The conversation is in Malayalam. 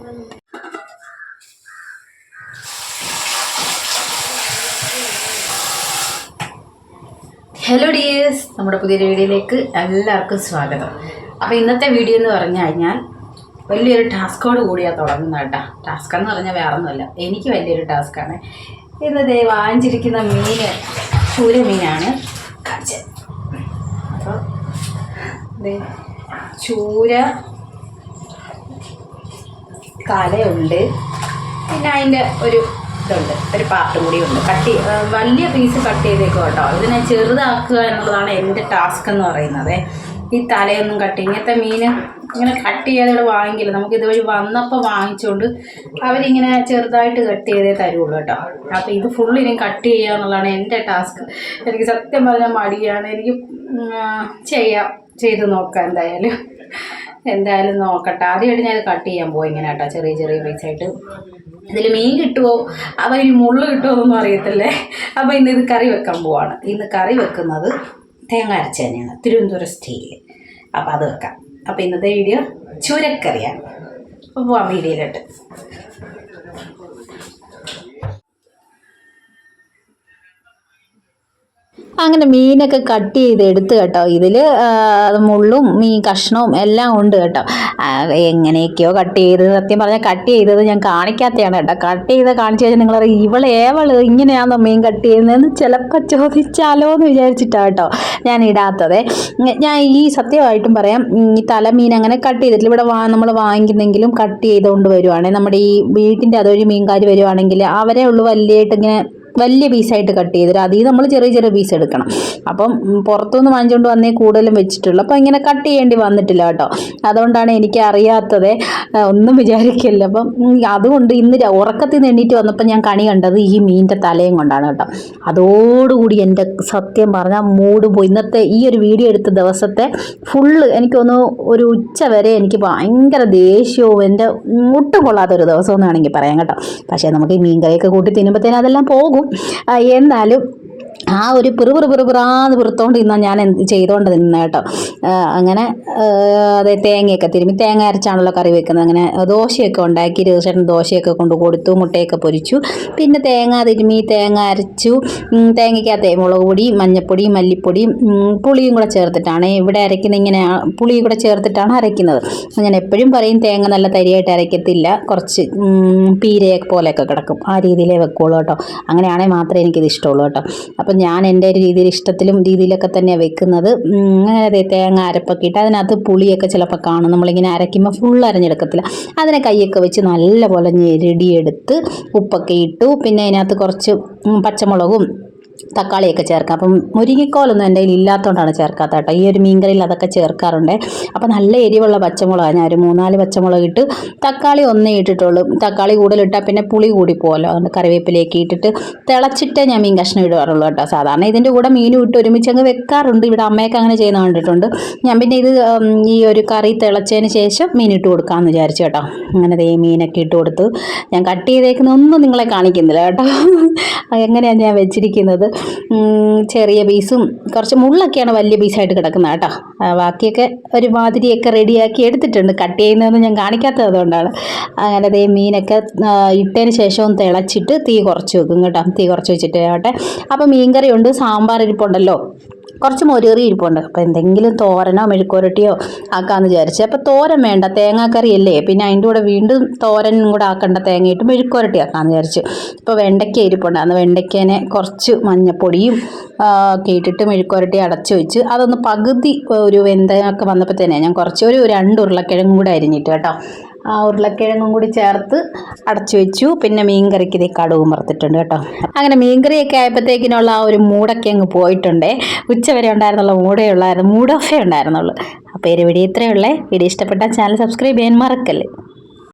ഹലോ ഡിയേഴ്സ്, നമ്മുടെ പുതിയൊരു വീഡിയോയിലേക്ക് എല്ലാവർക്കും സ്വാഗതം. അപ്പോൾ ഇന്നത്തെ വീഡിയോ എന്ന് പറഞ്ഞു കഴിഞ്ഞാൽ വലിയൊരു ടാസ്കോട് കൂടിയാണ് തുടങ്ങുന്നത് കേട്ടോ. ടാസ്ക് എന്ന് പറഞ്ഞാൽ വേറെ ഒന്നുമല്ല, എനിക്ക് വലിയൊരു ടാസ്ക്കാണ്. ഇന്ന് വാങ്ങിച്ചിരിക്കുന്ന മീൻ ചൂര മീനാണ് കാണിച്ചത്. അപ്പോൾ ചൂര കലയുണ്ട്, പിന്നെ അതിൻ്റെ ഒരു ഒരു പാർട്ട് കൂടി ഉണ്ട്. വലിയ പീസ് കട്ട് ചെയ്തേക്കും കേട്ടോ. ഇതിനെ ചെറുതാക്കുക എന്നുള്ളതാണ് എൻ്റെ ടാസ്ക് എന്ന് പറയുന്നത്. ഈ തലയൊന്നും ഇങ്ങനത്തെ മീൻ ഇങ്ങനെ കട്ട് ചെയ്യാതെ ഇവിടെ വാങ്ങിക്കില്ല. നമുക്ക് ഇതുവഴി വന്നപ്പോൾ വാങ്ങിച്ചുകൊണ്ട് അവരിങ്ങനെ ചെറുതായിട്ട് കട്ട് ചെയ്തേ തരുള്ളൂ കേട്ടോ. അപ്പോൾ ഇത് ഫുള്ള് ഇനി കട്ട് ചെയ്യുക എന്നുള്ളതാണ് എൻ്റെ ടാസ്ക്. എനിക്ക് സത്യം പറഞ്ഞാൽ മടിയാണ്. എനിക്ക് ചെയ്ത് നോക്കാം. എന്തായാലും നോക്കട്ടെ. ആദ്യമായിട്ട് ഞാൻ കട്ട് ചെയ്യാൻ പോയി ഇങ്ങനെ കേട്ടോ, ചെറിയ ചെറിയ പീസായിട്ട്. ഇതിൽ മീൻ കിട്ടുമോ അതോ ഇനി മുള്ള് കിട്ടുമോ എന്നൊന്നും അറിയത്തില്ലേ. അപ്പോൾ ഇന്ന് ഇത് കറി വെക്കാൻ പോവാണ്. ഇന്ന് കറി വെക്കുന്നത് തേങ്ങ അരച്ച തന്നെയാണ്, തിരുവനന്തപുരം സ്റ്റൈൽ. അപ്പോൾ അത് വെക്കാം. അപ്പോൾ ഇന്നത്തെ വീഡിയോ ചൂരക്കറിയാണ്. അപ്പോൾ പോവാം വീഡിയോയിലോട്ട്. അങ്ങനെ മീനൊക്കെ കട്ട് ചെയ്ത് എടുത്ത് കേട്ടോ. ഇതിൽ മുള്ളും മീൻ കഷ്ണവും എല്ലാം ഉണ്ട് കേട്ടോ. എങ്ങനെയൊക്കെയോ കട്ട് ചെയ്ത്, സത്യം പറഞ്ഞാൽ കട്ട് ചെയ്തത് ഞാൻ കാണിക്കാത്തതാണ് കേട്ടോ. കട്ട് ചെയ്ത് കാണിച്ചു കഴിഞ്ഞാൽ നിങ്ങളറിയാം ഏവള് ഇങ്ങനെയാണോ മീൻ കട്ട് ചെയ്യുന്നതെന്ന് ചിലപ്പോൾ ചോദിച്ചാലോ എന്ന് വിചാരിച്ചിട്ടാണ് കേട്ടോ ഞാൻ ഇടാത്തത്. ഞാൻ ഈ സത്യമായിട്ടും പറയാം, ഈ തലമീൻ അങ്ങനെ കട്ട് ചെയ്തിട്ടില്ല. ഇവിടെ നമ്മൾ വാങ്ങിക്കുന്നെങ്കിലും കട്ട് ചെയ്തുകൊണ്ട് വരുവാണെങ്കിൽ നമ്മുടെ ഈ വീട്ടിൻ്റെ അതൊരു മീൻകാർ വരുവാണെങ്കിൽ അവരെ ഉള്ളു വലിയ പീസായിട്ട് കട്ട് ചെയ്തിട്ട് അതിൽ നമ്മൾ ചെറിയ ചെറിയ പീസ് എടുക്കണം. അപ്പം പുറത്തുനിന്ന് വാങ്ങിച്ചുകൊണ്ട് വന്നേ കൂടുതലും വെച്ചിട്ടുള്ളൂ. അപ്പോൾ ഇങ്ങനെ കട്ട് ചെയ്യേണ്ടി വന്നിട്ടില്ല കേട്ടോ. അതുകൊണ്ടാണ് എനിക്ക് അറിയാത്തത്, ഒന്നും വിചാരിക്കില്ല. അപ്പം അതുകൊണ്ട് ഇന്ന് ഉറക്കത്തിൽ നിന്ന് എണ്ണീറ്റ് വന്നപ്പോൾ ഞാൻ കണി കണ്ടത് ഈ മീനിൻ്റെ തലയും കൊണ്ടാണ് കേട്ടോ. അതോടുകൂടി എൻ്റെ സത്യം പറഞ്ഞാൽ മൂഡ് പോയി. ഇന്നത്തെ ഈ ഒരു വീഡിയോ എടുത്ത ദിവസത്തെ ഫുള്ള് എനിക്കൊന്ന് ഒരു ഉച്ച വരെ എനിക്ക് ഭയങ്കര ദേഷ്യവും എൻ്റെ ഒട്ടും കൊള്ളാത്തൊരു ദിവസം എന്ന് വേണമെങ്കിൽ പറയാം കേട്ടോ. പക്ഷേ നമുക്ക് ഈ മീൻ കറിയൊക്കെ കൂട്ടി തിന്നുമ്പോഴത്തേനും അതെല്ലാം പോകും. എന്നാലും ആ ഒരു പിറുപിറുപിറുപിറാന്ന് പിറുത്തോണ്ട് ഇന്നാണ് ഞാൻ ചെയ്തുകൊണ്ട് നിന്നത് കേട്ടോ. അങ്ങനെ അതെ തേങ്ങയൊക്കെ തിരുമ്മി തേങ്ങ അരച്ചാണല്ലോ കറി വെക്കുന്നത്. അങ്ങനെ ദോശയൊക്കെ ഉണ്ടാക്കി ചേട്ടൻ ദോശയൊക്കെ കൊണ്ട് കൊടുത്തു, മുട്ടയൊക്കെ പൊരിച്ചു. പിന്നെ തേങ്ങ തിരുമ്മി തേങ്ങ അരച്ചു. തേങ്ങയ്ക്കകത്ത് മുളക് പൊടി, മഞ്ഞൾപ്പൊടി, മല്ലിപ്പൊടിയും പുളിയും കൂടെ ചേർത്തിട്ടാണ് ഇവിടെ അരയ്ക്കുന്നത്. ഇങ്ങനെ പുളിയും കൂടെ ചേർത്തിട്ടാണ് അരയ്ക്കുന്നത്. ഞാൻ എപ്പോഴും പറയും തേങ്ങ നല്ല തരിയായിട്ട് അരയ്ക്കത്തില്ല, കുറച്ച് പീരയൊക്കെ പോലെയൊക്കെ കിടക്കും, ആ രീതിയിലേ വെക്കുള്ളൂ കേട്ടോ. അങ്ങനെയാണെങ്കിൽ മാത്രമേ എനിക്കിത് ഇഷ്ടമുള്ളൂ കേട്ടോ. അപ്പം ഞാൻ എൻ്റെ ഒരു രീതിയിലൊക്കെ തന്നെയാണ് വെക്കുന്നത്. അങ്ങനെ തേങ്ങ അരപ്പൊക്കെ ഇട്ട് അതിനകത്ത് പുളിയൊക്കെ ചിലപ്പോൾ കാണും. നമ്മളിങ്ങനെ അരയ്ക്കുമ്പോൾ ഫുൾ അരഞ്ഞെടുക്കത്തില്ല. അതിനെ കൈയൊക്കെ വെച്ച് നല്ലപോലെ ഞെരടിയെടുത്ത് ഉപ്പൊക്കെ ഇട്ടു. പിന്നെ അതിനകത്ത് കുറച്ച് പച്ചമുളകും തക്കാളിയൊക്കെ ചേർക്കാം. അപ്പം മുരിങ്ങക്കോലൊന്നും എൻ്റെ കയ്യിൽ ഇല്ലാത്തതുകൊണ്ടാണ് ചേർക്കാത്ത കേട്ടോ. ഈ ഒരു മീൻകറിയിൽ അതൊക്കെ ചേർക്കാറുണ്ട്. അപ്പോൾ നല്ല എരിവുള്ള പച്ചമുളകാണ്. ഞാൻ ഒരു 3-4 പച്ചമുളക് ഇട്ട്, തക്കാളി ഒന്നേ ഇട്ടിട്ടുള്ളൂ. തക്കാളി കൂടുതലിട്ടാൽ പിന്നെ പുളി കൂടിപ്പോകല്ലോ. അതുകൊണ്ട് കറിവേപ്പിലേക്ക് ഇട്ടിട്ട് തിളച്ചിട്ടേ ഞാൻ മീൻ കഷ്ണം ഇടാറുള്ളൂ കേട്ടോ. സാധാരണ ഇതിൻ്റെ കൂടെ മീനും ഇട്ട് ഒരുമിച്ച് അങ്ങ് വെക്കാറുണ്ട്. ഇവിടെ അമ്മയൊക്കെ അങ്ങനെ ചെയ്യുന്ന കണ്ടിട്ടുണ്ട്. ഞാൻ പിന്നെ ഇത് ഈ ഒരു കറി തിളച്ചതിന് ശേഷം മീൻ ഇട്ട് കൊടുക്കാമെന്ന് വിചാരിച്ചു കേട്ടോ. അങ്ങനെ മീനൊക്കെ ഇട്ട് കൊടുത്ത് ഞാൻ കട്ട് ചെയ്തേക്കുന്ന ഒന്നും നിങ്ങളെ കാണിക്കുന്നില്ല കേട്ടോ. എങ്ങനെയാണ് ഞാൻ വെച്ചിരിക്കുന്നത്. ചെറിയ പീസും കുറച്ച് മുള്ളൊക്കെയാണ് വലിയ പീസായിട്ട് കിടക്കുന്നത് കേട്ടോ. ബാക്കിയൊക്കെ ഒരുമാതിരിയൊക്കെ റെഡിയാക്കി എടുത്തിട്ടുണ്ട്. കട്ട് ചെയ്യുന്നതൊന്നും ഞാൻ കാണിക്കാത്തത് അതുകൊണ്ടാണ്. അങ്ങനെ മീനൊക്കെ ഇട്ടതിന് ശേഷം തിളച്ചിട്ട് തീ കുറച്ച് വെക്കും കേട്ടോ. തീ കുറച്ച് വെച്ചിട്ട് ആവട്ടെ. അപ്പോൾ മീൻകറി ഉണ്ട്, സാമ്പാർ ഇരിപ്പുണ്ടല്ലോ, കുറച്ച് മൊരുകറി ഇരിപ്പുണ്ട്. അപ്പോൾ എന്തെങ്കിലും തോരനോ മെഴുക്കുരട്ടിയോ ആക്കാമെന്ന് വിചാരിച്ചു. അപ്പോൾ തോരൻ വേണ്ട, തേങ്ങാക്കറി അല്ലേ, പിന്നെ അതിൻ്റെ കൂടെ വീണ്ടും തോരനും കൂടെ ആക്കേണ്ട, തേങ്ങയിട്ട് മെഴുക്കുരട്ടി ആക്കാമെന്ന് വിചാരിച്ചു. ഇപ്പോൾ വെണ്ടയ്ക്ക ഇരിപ്പുണ്ട്. അന്ന് വെണ്ടയ്ക്കേനെ കുറച്ച് മഞ്ഞപ്പൊടിയും ഒക്കെ ഇട്ടിട്ട് മെഴുക്കുരട്ടി അടച്ചു വെച്ച് അതൊന്ന് പകുതി ഒരു വെന്തയൊക്കെ വന്നപ്പോൾ തന്നെ ഞാൻ കുറച്ച് ഒരു 2 ഉരുളക്കിഴങ്ങും കൂടെ അരിഞ്ഞിട്ട് കേട്ടോ. ആ ഉരുളക്കിഴങ്ങും കൂടി ചേർത്ത് അടച്ചു വെച്ചു. പിന്നെ മീൻകറിക്ക് ഇതേ കടുകും വറുത്തിട്ടുണ്ട് കേട്ടോ. അങ്ങനെ മീൻകറിയൊക്കെ ആയപ്പോഴത്തേക്കിനുള്ള ആ ഒരു മൂടൊക്കെ അങ്ങ് പോയിട്ടുണ്ടേ. ഉച്ചവരെ ഉണ്ടായിരുന്നുള്ള മൂടേ ഓഫേ ഉണ്ടായിരുന്നുള്ളൂ. അപ്പോൾ ഈ വീഡിയോ ഇത്രയേ ഉള്ളേ. വീഡിയോ ഇഷ്ടപ്പെട്ടാൽ ചാനൽ സബ്സ്ക്രൈബ് ചെയ്യാൻ മറക്കല്ലേ.